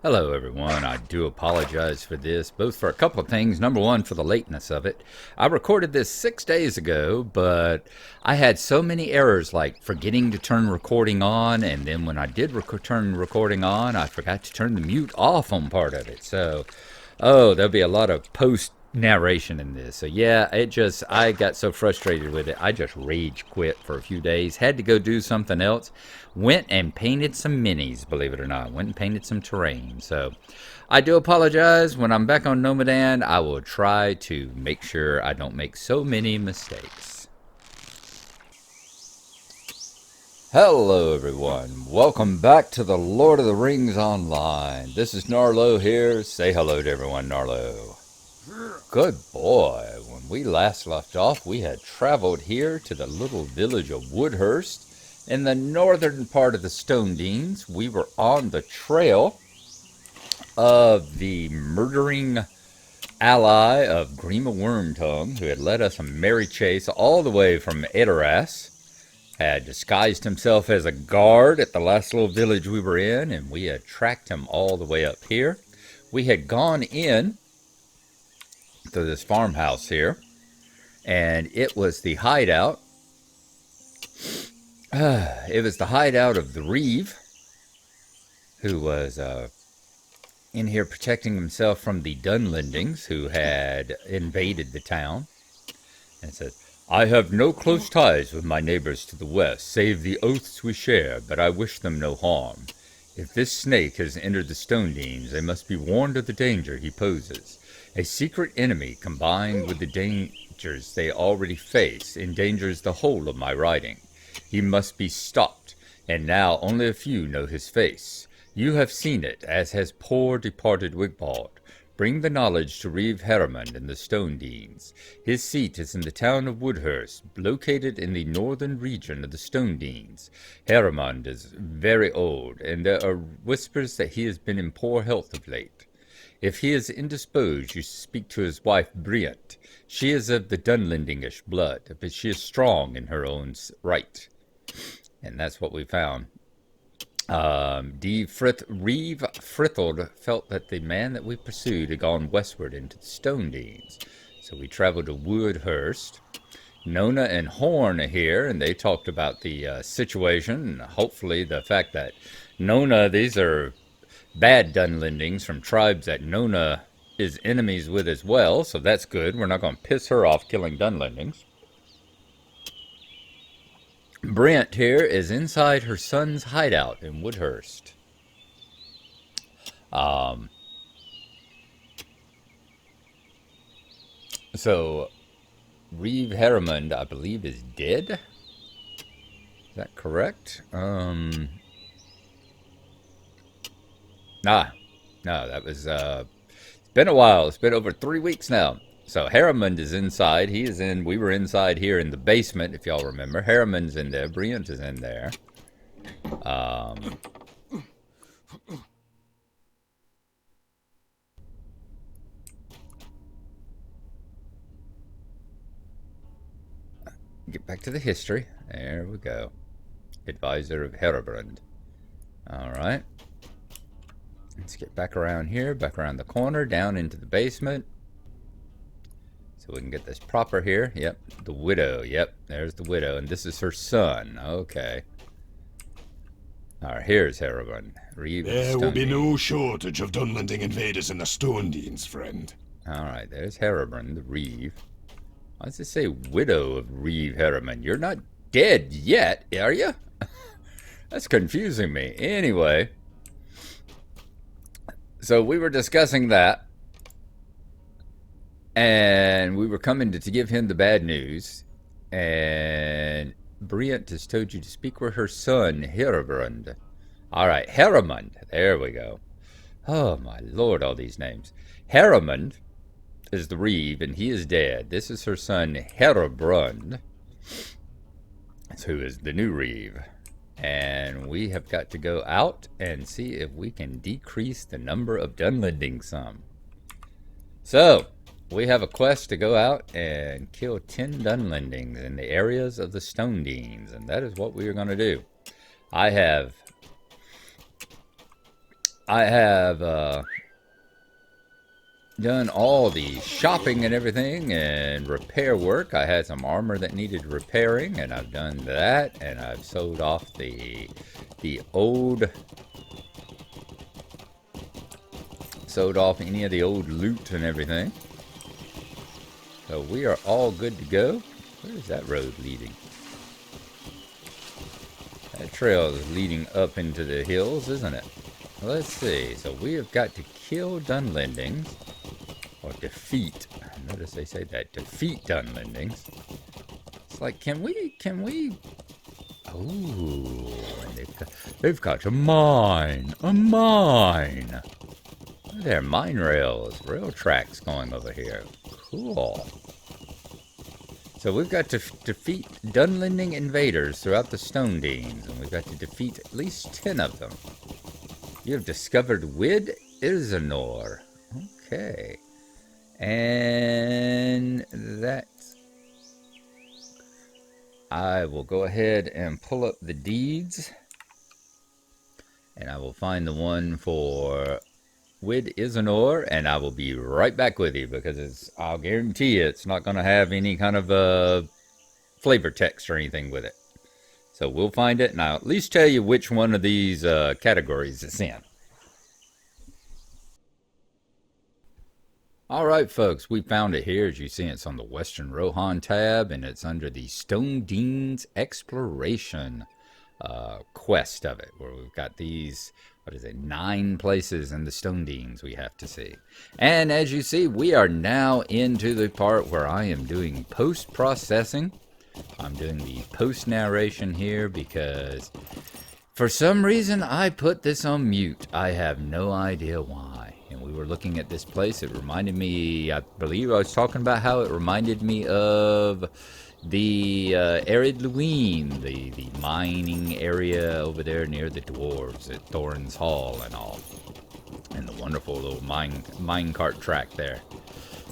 Hello, everyone. I do apologize for this, both for a couple of things. Number one, for the lateness of it. I recorded this 6 days ago, but I had so many errors, like forgetting to turn recording on, and then when I did turn recording on, I forgot to turn the mute off on part of it. So, there'll be a lot of post narration in this. So yeah, I got so frustrated with it. I just rage quit for a few days. Had to go do something else. Went and painted some minis, believe it or not. Went and painted some terrain. So I do apologize. When I'm back on Nomadan, I will try to make sure I don't make so many mistakes. Hello, everyone. Welcome back to the Lord of the Rings Online. This is Narlo here. Say hello to everyone, Narlo. Good boy. When we last left off, we had traveled here to the little village of Woodhurst in the northern part of the Stone Deans. We were on the trail of the murdering ally of Grima Wormtongue, who had led us a merry chase all the way from Edoras, had disguised himself as a guard at the last little village we were in, and we had tracked him all the way up here. We had gone in to this farmhouse here, and it was the hideout. It was the hideout of the Reeve, who was in here protecting himself from the Dunlendings, who had invaded the town. And it said, "I have no close ties with my neighbors to the west, save the oaths we share, but I wish them no harm. If this snake has entered the Stone Deans, they must be warned of the danger he poses. A secret enemy, combined with the dangers they already face, endangers the whole of my riding. He must be stopped, and now only a few know his face. You have seen it, as has poor departed Wigbald. Bring the knowledge to Reeve Heremund in the Stone Deans. His seat is in the town of Woodhurst, located in the northern region of the Stone Deans. Heremund is very old, and there are whispers that he has been in poor health of late. If he is indisposed, you speak to his wife Briant. She is of the Dunlendingish blood, but she is strong in her own right." And that's what we found. Reeve Frithold felt that the man that we pursued had gone westward into the Stone Deans. So we traveled to Woodhurst. Nona and Horn are here, and they talked about the situation. Hopefully the fact that Nona, these are bad Dunlendings from tribes that Nona is enemies with as well, so that's good. We're not going to piss her off killing Dunlendings. Brent here is inside her son's hideout in Woodhurst. So Reeve Heremund, I believe, is dead. Is that correct? No, that was, it's been a while. It's been over 3 weeks now. So Heremund is inside. We were inside here in the basement, if y'all remember. Heremund's in there. Briant is in there. Get back to the history. There we go. Advisor of Herebrand. Alright. Let's get back around here, back around the corner, down into the basement. So we can get this proper here. Yep, the widow. Yep, there's the widow. And this is her son. Okay. Alright, here's Herebrand. There will be no shortage of Dunlending invaders in the Stone Deans, friend. Alright, there's Herebrand, the Reeve. Why does it say widow of Reeve Heremund? You're not dead yet, are you? That's confusing me. Anyway. So we were discussing that. And we were coming to give him the bad news. And Briant has told you to speak with her son, Herebrand. Alright, Heremund. There we go. Oh, my lord, all these names. Heremund is the Reeve, and he is dead. This is her son, Herebrand, who is the new Reeve. And we have got to go out and see if we can decrease the number of Dunlendings some. So, we have a quest to go out and kill 10 Dunlendings in the areas of the Stone Deans, and that is what we are going to do. I have I have done all the shopping and everything and repair work. I had some armor that needed repairing, and I've done that, and I've sold off the old sold off any of the old loot and everything. So we are all good to go. Where is that road leading? That trail is leading up into the hills, isn't it? Let's see. So we have got to kill Dunlendings. Or defeat. Notice they say that. Defeat Dunlendings. It's like, can we... Oh, and they've got a mine. A mine. There, mine rails. Rail tracks going over here. Cool. So we've got to defeat Dunlending invaders throughout the Stonedings, and we've got to defeat at least 10 of them. You have discovered Wid Isanor. Okay. And that, I will go ahead and pull up the deeds, and I will find the one for Wid Isanor, and I will be right back with you, because I'll guarantee you it's not going to have any kind of flavor text or anything with it. So we'll find it, and I'll at least tell you which one of these categories it's in. Alright folks, we found it here. As you see, it's on the Western Rohan tab, and it's under the Stonedings Exploration quest of it, where we've got these, 9 places in the Stonedings we have to see. And as you see, we are now into the part where I am doing post-processing. I'm doing the post-narration here because for some reason I put this on mute. I have no idea why. And we were looking at this place. It reminded me, I believe I was talking about how it reminded me of the Arid Luine, the mining area over there near the dwarves at Thorin's Hall and all. And the wonderful little minecart track there.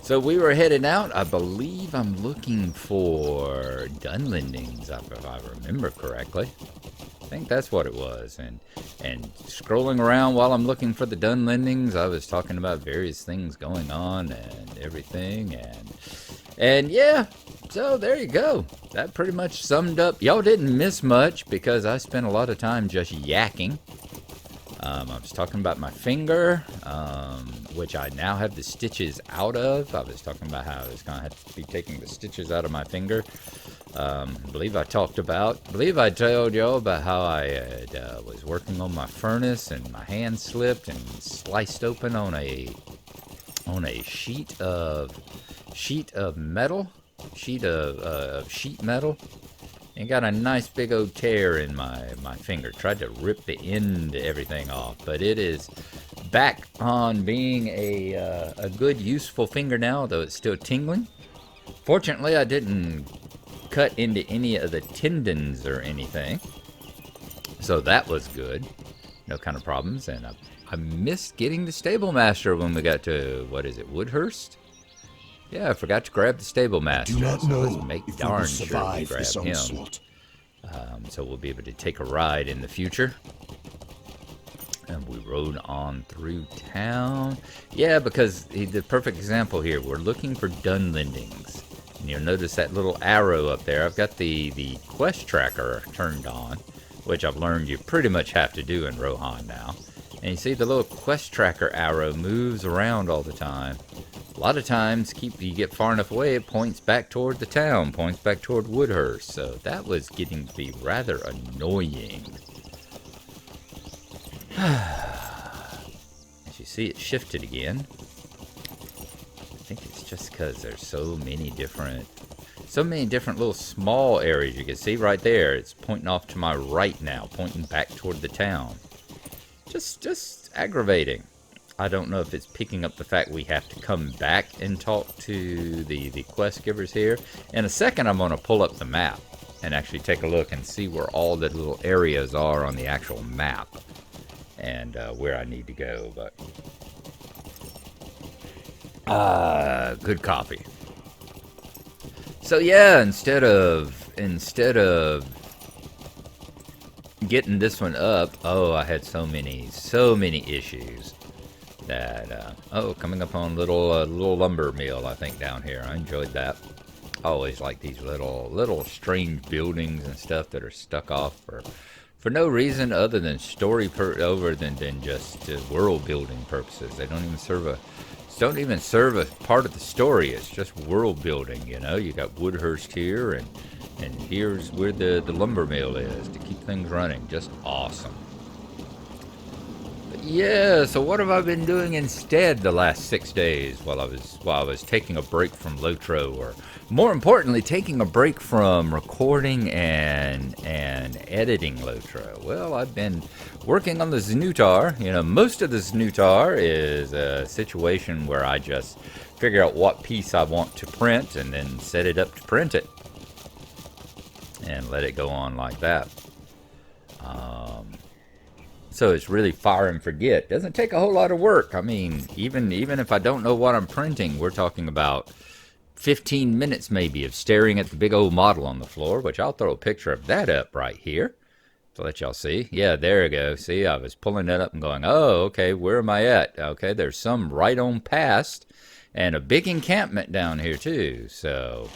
So we were heading out. I believe I'm looking for Dunlendings, if I remember correctly. I think that's what it was. And scrolling around while I'm looking for the Dunlendings, I was talking about various things going on and everything. And yeah, so there you go. That pretty much summed up. Y'all didn't miss much because I spent a lot of time just yakking. I was talking about my finger, which I now have the stitches out of. I was talking about how I was going to have to be taking the stitches out of my finger. I believe I told y'all about how I was working on my furnace and my hand slipped and sliced open on a sheet of metal, sheet metal. And got a nice big old tear in my finger. Tried to rip the end everything off, but it is back on being a good useful finger now, though it's still tingling. Fortunately, I didn't cut into any of the tendons or anything, so that was good. No kind of problems. And I missed getting the stable master when we got to, what is it, Woodhurst? Yeah, I forgot to grab the stable master. Do not know let's make if darn we will sure we survive grab this him. onslaught. So we'll be able to take a ride in the future. And we rode on through town. Yeah, because the perfect example here, we're looking for Dunlendings. And you'll notice that little arrow up there. I've got the quest tracker turned on, which I've learned you pretty much have to do in Rohan now. And you see the little quest tracker arrow moves around all the time. A lot of times, you get far enough away, it points back toward the town, points back toward Woodhurst. So that was getting to be rather annoying. As you see, it shifted again. I think it's just because there's so many different little small areas. You can see right there, it's pointing off to my right now, pointing back toward the town. Just aggravating. I don't know if it's picking up the fact we have to come back and talk to the quest givers here. In a second, I'm going to pull up the map and actually take a look and see where all the little areas are on the actual map and where I need to go. But good coffee. So yeah, instead of getting this one up, oh, I had so many issues that, oh, coming up on little lumber mill, I think, down here. I enjoyed that. I always like these little strange buildings and stuff that are stuck off for no reason other than than just world building purposes. They don't even serve a part of the story. It's just world building. You know, you got Woodhurst here, and here's where the lumber mill is to keep things running. Just awesome. But yeah, so what have I been doing instead the last 6 days while I was taking a break from LOTRO, or more importantly, taking a break from recording and editing LOTRO? Well, I've been working on the Znootar. You know, most of the Znootar is a situation where I just figure out what piece I want to print and then set it up to print it and let it go on like that. So it's really fire and forget. Doesn't take a whole lot of work. I mean, even if I don't know what I'm printing, we're talking about 15 minutes maybe of staring at the big old model on the floor, which I'll throw a picture of that up right here to let y'all see. Yeah, there you go. See, I was pulling that up and going, oh, okay, where am I at? Okay, there's some right on past and a big encampment down here too. So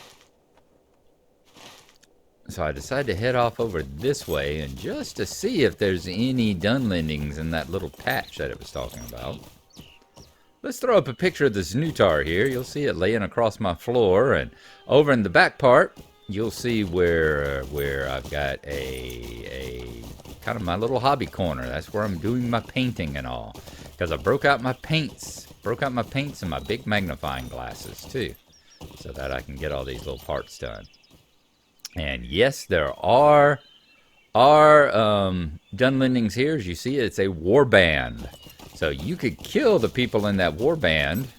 I decided to head off over this way and just to see if there's any Dunlendings in that little patch that it was talking about. Let's throw up a picture of the Znootar here. You'll see it laying across my floor, and over in the back part, you'll see where I've got a kind of my little hobby corner. That's where I'm doing my painting and all, because I broke out my paints and my big magnifying glasses too, so that I can get all these little parts done. And yes, there are Dunlendings here. As you see, it's a war band. So you could kill the people in that war band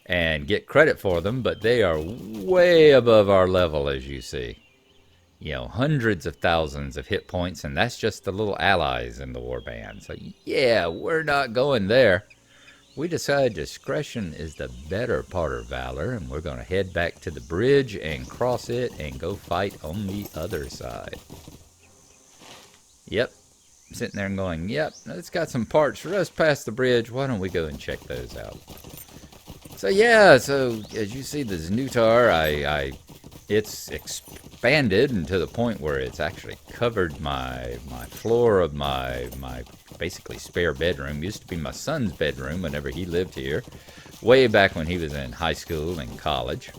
and get credit for them, but they are way above our level, as you see. You know, hundreds of thousands of hit points, and that's just the little allies in the war band. So yeah, we're not going there. We decided discretion is the better part of valor, and we're going to head back to the bridge and cross it and go fight on the other side. Yep, sitting there and going, yep, it's got some parts just past the bridge. Why don't we go and check those out? So yeah, so as you see, the Znootar, it's expanded and to the point where it's actually covered my floor of my basically spare bedroom. Used to be my son's bedroom whenever he lived here, way back when he was in high school and college.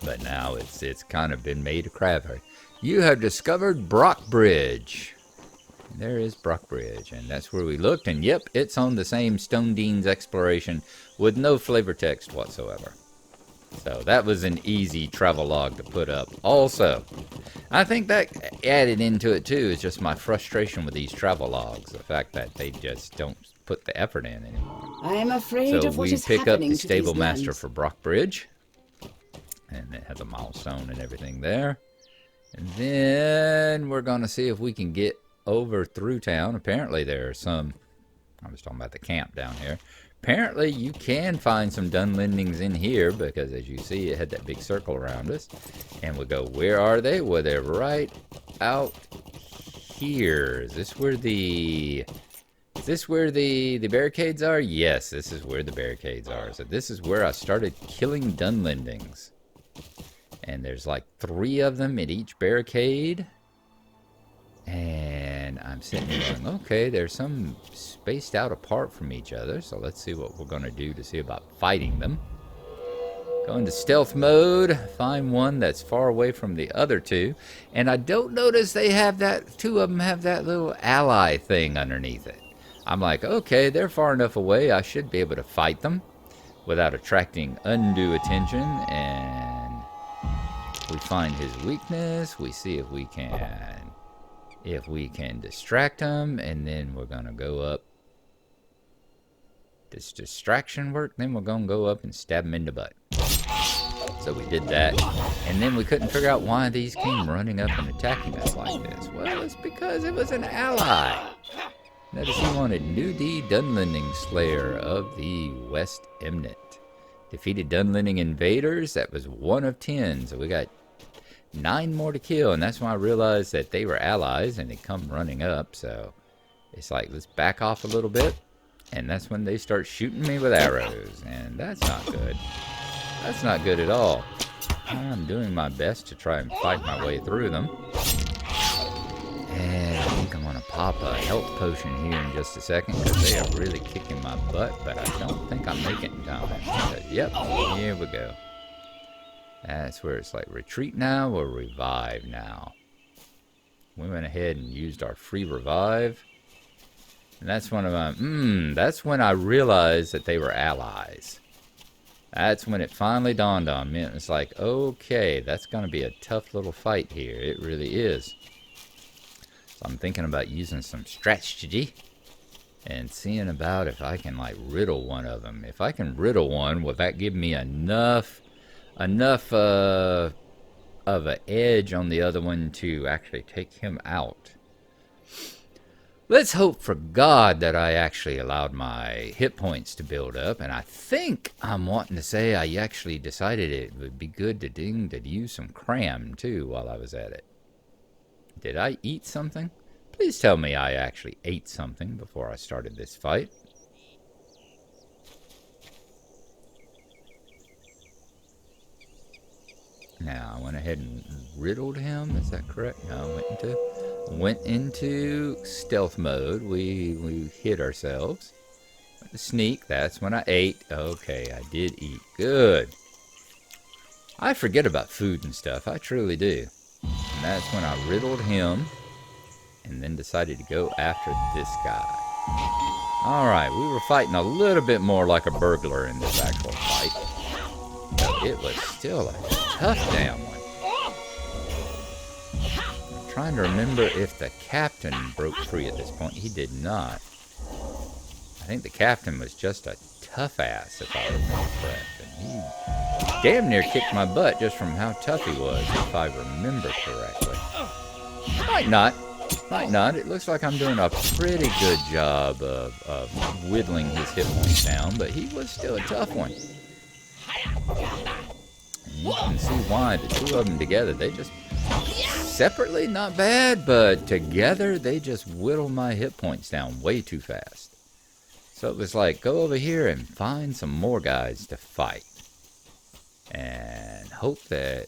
But now it's kind of been made a crab. You have discovered Brock Bridge. There is Brock Bridge, and that's where we looked, and yep, it's on the same Stonedines exploration with no flavor text whatsoever. So that was an easy travel log to put up. Also, I think that added into it too is just my frustration with these travel logs. The fact that they just don't put the effort in anymore. I am afraid so of what we is pick up happening the to stable these master lands. for Brock Bridge. And it has a milestone and everything there. And then we're going to see if we can get over through town. Apparently there are some, I was talking about the camp down here. Apparently you can find some Dunlendings in here, because as you see, it had that big circle around us. And we go, where are they? Well, they're right out here. Is this where the barricades are? Yes, this is where the barricades are. So this is where I started killing Dunlendings. And there's like 3 of them at each barricade. And I'm sitting there going, okay, there's some spaced out apart from each other. So let's see what we're going to do to see about fighting them. Go into stealth mode. Find one that's far away from the other 2. And I don't notice they have that, 2 of them have that little ally thing underneath it. I'm like, okay, they're far enough away. I should be able to fight them without attracting undue attention. And we find his weakness. We see if we can distract him, and then we're gonna go up. Does distraction work? Then we're gonna go up and stab him in the butt. So we did that, and then we couldn't figure out why these came running up and attacking us like this. Well, it's because it was an ally. Notice he wanted Nudie Dunlending, Slayer of the West Emnet. Defeated Dunlending invaders. That was 1 of 10. So we got 9 more to kill, and that's when I realized that they were allies and they come running up. So it's like, let's back off a little bit, and that's when they start shooting me with arrows, and that's not good. That's not good at all. I'm doing my best to try and fight my way through them. And I think I'm going to pop a health potion here in just a second, because they are really kicking my butt, but I don't think I'm making it in time. But, yep, here we go. That's where it's like retreat now or revive now. We went ahead and used our free revive. And that's one of my, that's when I realized that they were allies. That's when it finally dawned on me. It's like, okay, that's going to be a tough little fight here. It really is. So I'm thinking about using some strategy and seeing about if I can like riddle one of them. If I can riddle one, will that give me enough of an edge on the other one to actually take him out? Let's hope for God that I actually allowed my hit points to build up. And I think I'm wanting to say I actually decided it would be good to use some cram too while I was at it. Did I eat something? Please tell me I actually ate something before I started this fight. Now, I went ahead and riddled him. Is that correct? No, I went into stealth mode. We hid ourselves. Went to sneak. That's when I ate. Okay, I did eat. Good. I forget about food and stuff. I truly do. And that's when I riddled him and then decided to go after this guy. Alright, we were fighting a little bit more like a burglar in this actual fight. But it was still a tough damn one. I'm trying to remember if the captain broke free at this point. He did not. I think the captain was just a tough ass, if I remember correct. And he damn near kicked my butt just from how tough he was, if I remember correctly. Might not. Might not. It looks like I'm doing a pretty good job of whittling his hit points down, but he was still a tough one. And you can see why the two of them together, they just separately not bad, but together they just whittle my hit points down way too fast. So it was like, go over here and find some more guys to fight, and hope that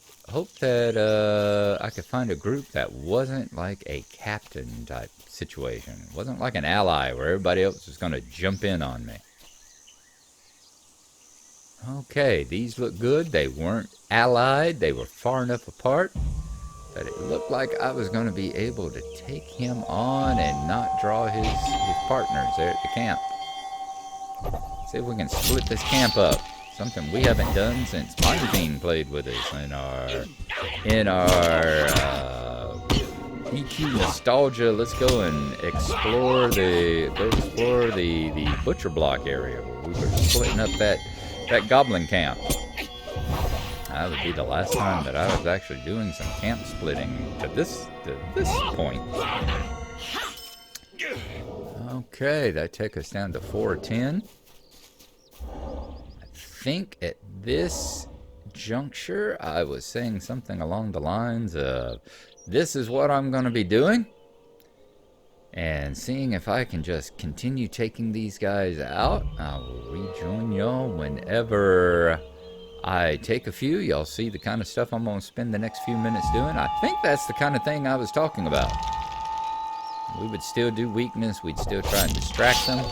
I could find a group that wasn't like a captain type situation. It wasn't like an ally where everybody else was going to jump in on me. Okay, these look good. They weren't allied. They were far enough apart that it looked like I was going to be able to take him on and not draw his partners there at the camp. See if we can split this camp up. Something we haven't done since Martin played with us in our EQ nostalgia. Let's go and explore the butcher block area where we were splitting up that goblin camp. That would be the last time that I was actually doing some camp splitting to this point. Okay, that took us down to 410. I think at this juncture I was saying something along the lines of, this is what I'm going to be doing, and seeing if I can just continue taking these guys out. I will rejoin y'all whenever I take a few. Y'all see the kind of stuff I'm going to spend the next few minutes doing. I think that's the kind of thing I was talking about. We would still do weakness. We'd still try and distract them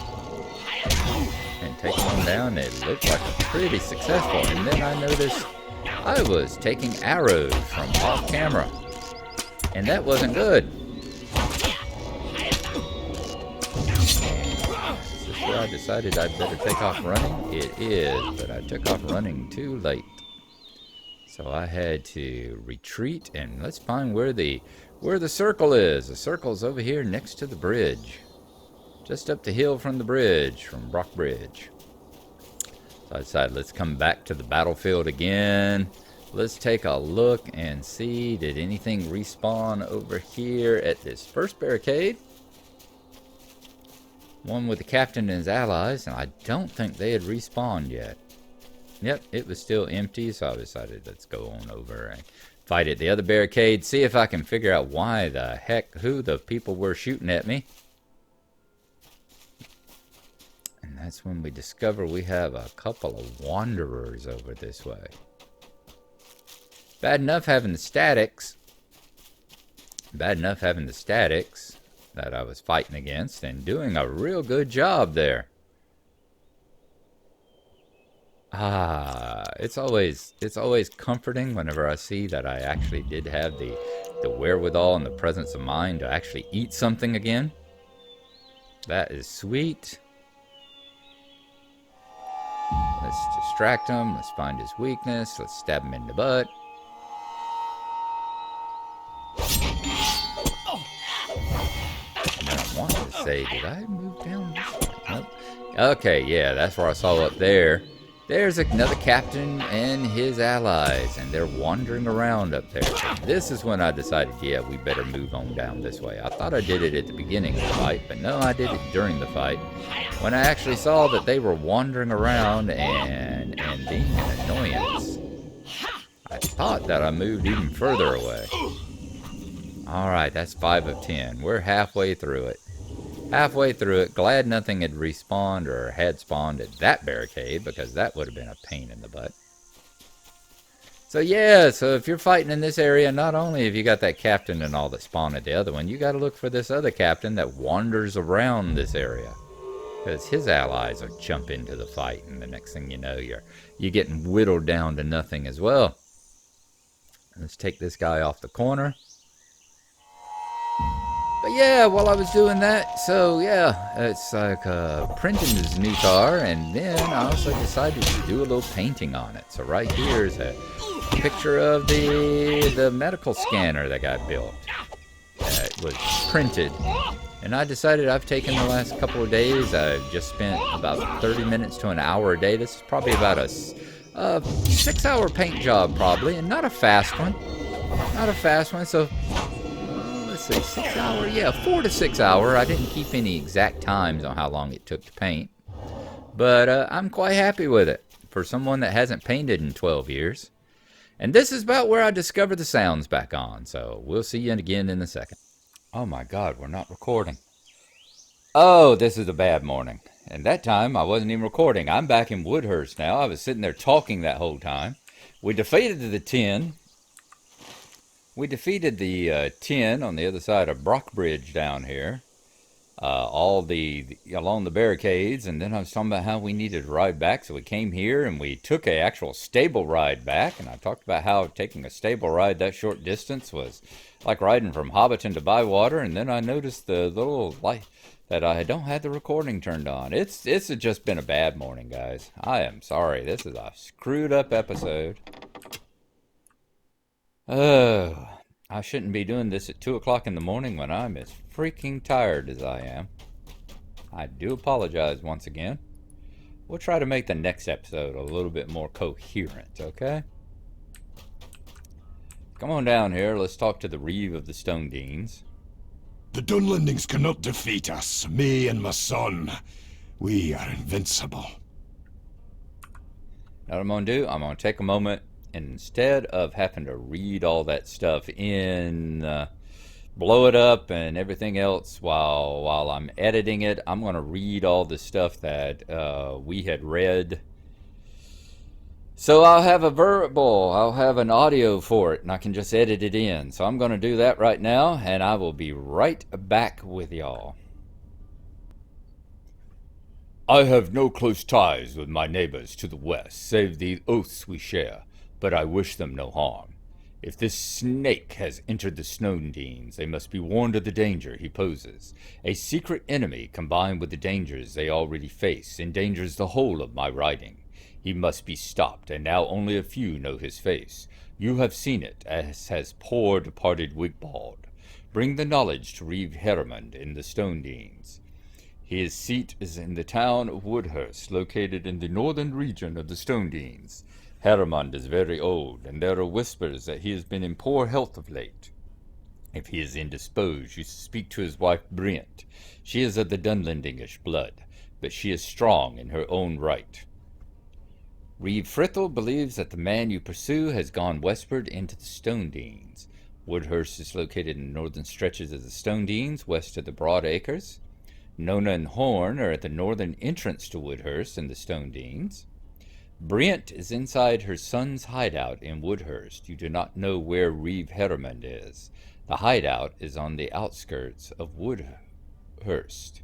and take one down. It looked like pretty successful. And then I noticed I was taking arrows from off camera, and that wasn't good. Is this where I decided I'd better take off running? It is, but I took off running too late. So I had to retreat, and let's find where the circle is. The circle's over here next to the bridge. Just up the hill from the bridge, from Brock Bridge. So I decided let's come back to the battlefield again. Let's take a look and see, did anything respawn over here at this first barricade? One with the captain and his allies, and I don't think they had respawned yet. Yep, it was still empty, so I decided let's go on over and fight at the other barricade, see if I can figure out why the heck, who the people were shooting at me. And that's when we discover we have a couple of wanderers over this way. Bad enough having the statics. Bad enough having the statics that I was fighting against and doing a real good job there. It's always comforting whenever I see that I actually did have the wherewithal and the presence of mind to actually eat something again. That is sweet. Let's distract him. Let's find his weakness. Let's stab him in the butt. And then I wanted to say, did I move down this way? Nope. Okay, yeah, that's where I saw up there. There's another captain and his allies, and they're wandering around up there. So this is when I decided, yeah, we better move on down this way. I thought I did it at the beginning of the fight, but no, I did it during the fight. When I actually saw that they were wandering around and being an annoyance, I thought that I moved even further away. Alright, that's 5 of 10. We're halfway through it. Halfway through it, glad nothing had respawned or had spawned at that barricade, because that would have been a pain in the butt. So yeah, so if you're fighting in this area, not only have you got that captain and all that spawn at the other one, you got to look for this other captain that wanders around this area, because his allies will jump into the fight, and the next thing you know, you're getting whittled down to nothing as well. Let's take this guy off the corner. But yeah, while I was doing that, so yeah, it's like printing this new car, and then I also decided to do a little painting on it. So right here is a picture of the medical scanner that got built. It was printed, and I decided I've taken the last couple of days, I've just spent about 30 minutes to an hour a day. This is probably about a 6-hour paint job probably, and not a fast one. Not a fast one, so... let's see, 6 hour, yeah, 4 to 6 hour. I didn't keep any exact times on how long it took to paint, but I'm quite happy with it for someone that hasn't painted in 12 years. And this is about where I discovered the sounds back on, so we'll see you again in a second. Oh my god, we're not recording. Oh, this is a bad morning. And that time I wasn't even recording. I'm back in Woodhurst now. I was sitting there talking that whole time. We defeated the 10. We defeated the 10 on the other side of Brockbridge down here, along the barricades, and then I was talking about how we needed to ride back, so we came here and we took an actual stable ride back, and I talked about how taking a stable ride that short distance was like riding from Hobbiton to Bywater, and then I noticed the little light that I don't have the recording turned on. It's just been a bad morning, guys. I am sorry. This is a screwed up episode. Oh, I shouldn't be doing this at 2 o'clock in the morning when I'm as freaking tired as I am. I do apologize once again. We'll try to make the next episode a little bit more coherent, okay? Come on down here, let's talk to the Reeve of the Stone Deans. The Dunlendings cannot defeat us, me and my son. We are invincible. Now what I'm going to do, I'm going to take a moment, and instead of having to read all that stuff in, blow it up and everything else while I'm editing it, I'm going to read all the stuff that we had read. So I'll have I'll have an audio for it, and I can just edit it in. So I'm going to do that right now, and I will be right back with y'all. I have no close ties with my neighbors to the west, save the oaths we share, but I wish them no harm. If this snake has entered the Snowdeens, they must be warned of the danger he poses. A secret enemy combined with the dangers they already face endangers the whole of my riding. He must be stopped, and now only a few know his face. You have seen it, as has poor departed Wigbald. Bring the knowledge to Reeve Hermond in the Stonedeens. His seat is in the town of Woodhurst, located in the northern region of the Stonedeens. Hermond is very old, and there are whispers that he has been in poor health of late. If he is indisposed, you speak to his wife Brent. She is of the Dunlendingish blood, but she is strong in her own right. Reeve Frithel believes that the man you pursue has gone westward into the Stonedeans. Woodhurst is located in the northern stretches of the Stonedeans, west of the Broad Acres. Nona and Horn are at the northern entrance to Woodhurst in the Stonedeans. Brent is inside her son's hideout in Woodhurst. You do not know where Reeve Herrimond is. The hideout is on the outskirts of Woodhurst.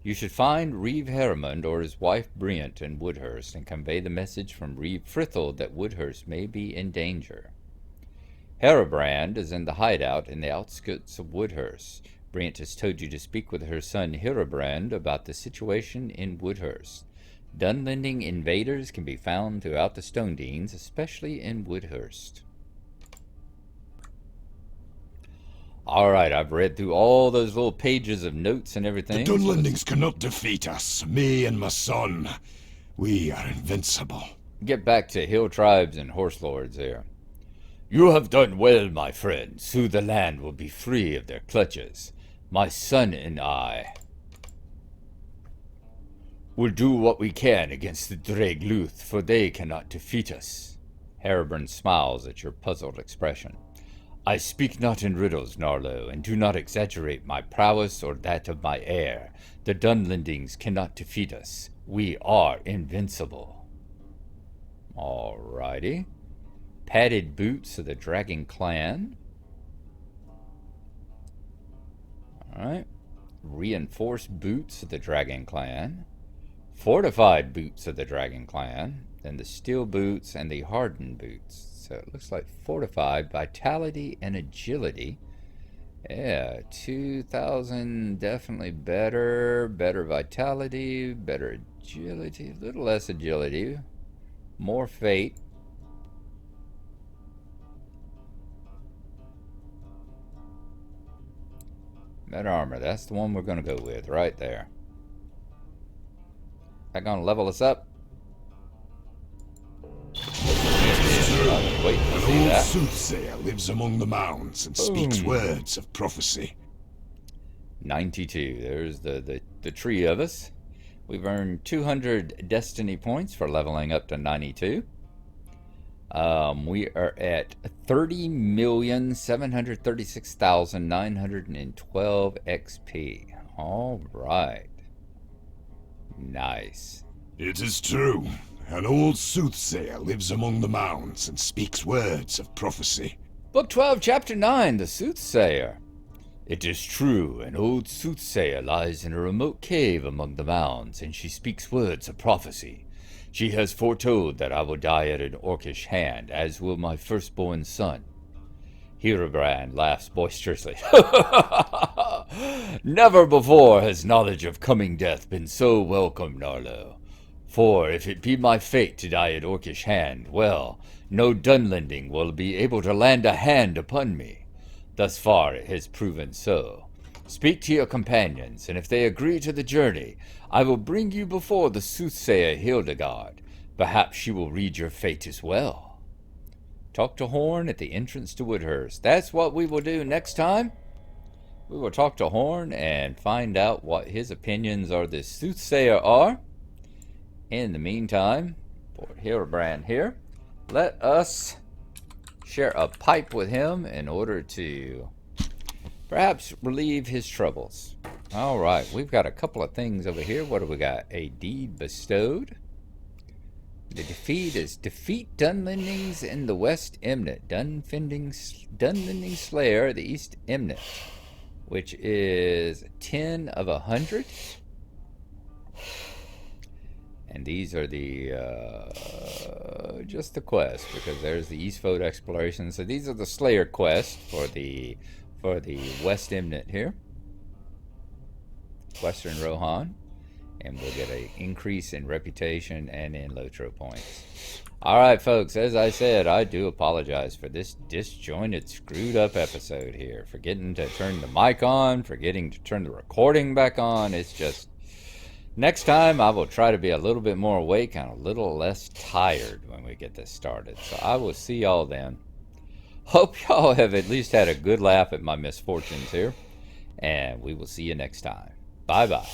You should find Reeve Herrimond or his wife Brent in Woodhurst and convey the message from Reeve Frithel that Woodhurst may be in danger. Heribrand is in the hideout in the outskirts of Woodhurst. Brent has told you to speak with her son Heribrand about the situation in Woodhurst. Dunlending invaders can be found throughout the Stonedeans, especially in Woodhurst. Alright, I've read through all those little pages of notes and everything. The Dunlendings cannot defeat us, me and my son. We are invincible. Get back to hill tribes and horse lords here. You have done well, my friend. Soon the land will be free of their clutches. My son and I will do what we can against the Dragluth, for they cannot defeat us. Heribrand smiles at your puzzled expression. I speak not in riddles, Narlo, and do not exaggerate my prowess or that of my heir. The Dunlendings cannot defeat us. We are invincible. Alrighty. Padded boots of the Dragon Clan. Alright. Reinforced boots of the Dragon Clan. Fortified boots of the Dragon Clan. Then the steel boots and the hardened boots. So it looks like fortified, vitality, and agility. Yeah, 2,000 definitely better. Better vitality, better agility, a little less agility. More fate. Better armor, that's the one we're going to go with right there. That going to level us up? Wait, An old soothsayer lives among the mounds and speaks words of prophecy. 92. There's the tree of us. We've earned 200 destiny points for leveling up to 92. We are at 30,736,912 XP. All right. Nice. It is true. An old soothsayer lives among the mounds and speaks words of prophecy. Book 12, Chapter 9, The Soothsayer. It is true, an old soothsayer lies in a remote cave among the mounds, and she speaks words of prophecy. She has foretold that I will die at an orcish hand, as will my firstborn son. Heribrand laughs boisterously. Never before has knowledge of coming death been so welcome, Narlo. For if it be my fate to die at orcish hand, well, no Dunlending will be able to land a hand upon me. Thus far it has proven so. Speak to your companions, and if they agree to the journey, I will bring you before the soothsayer Hildegard. Perhaps she will read your fate as well. Talk to Horn at the entrance to Woodhurst. That's what we will do next time. We will talk to Horn and find out what his opinions of this soothsayer are. In the meantime, for Heribrand here, let us share a pipe with him in order to perhaps relieve his troubles. All right, we've got a couple of things over here. What do we got? A deed bestowed. The defeat is defeat Dunlendings in the West Emnet. Dunlending Slayer, the East Emnet, which is 10 of 100. And these are the just the quest, because there's the Eastfold exploration. So these are the Slayer quest for the West Emnet here, Western Rohan, and we'll get an increase in reputation and in LOTRO points. All right, folks. As I said, I do apologize for this disjointed, screwed up episode here. Forgetting to turn the mic on, forgetting to turn the recording back on. It's just. Next time, I will try to be a little bit more awake and a little less tired when we get this started. So I will see y'all then. Hope y'all have at least had a good laugh at my misfortunes here. And we will see you next time. Bye-bye.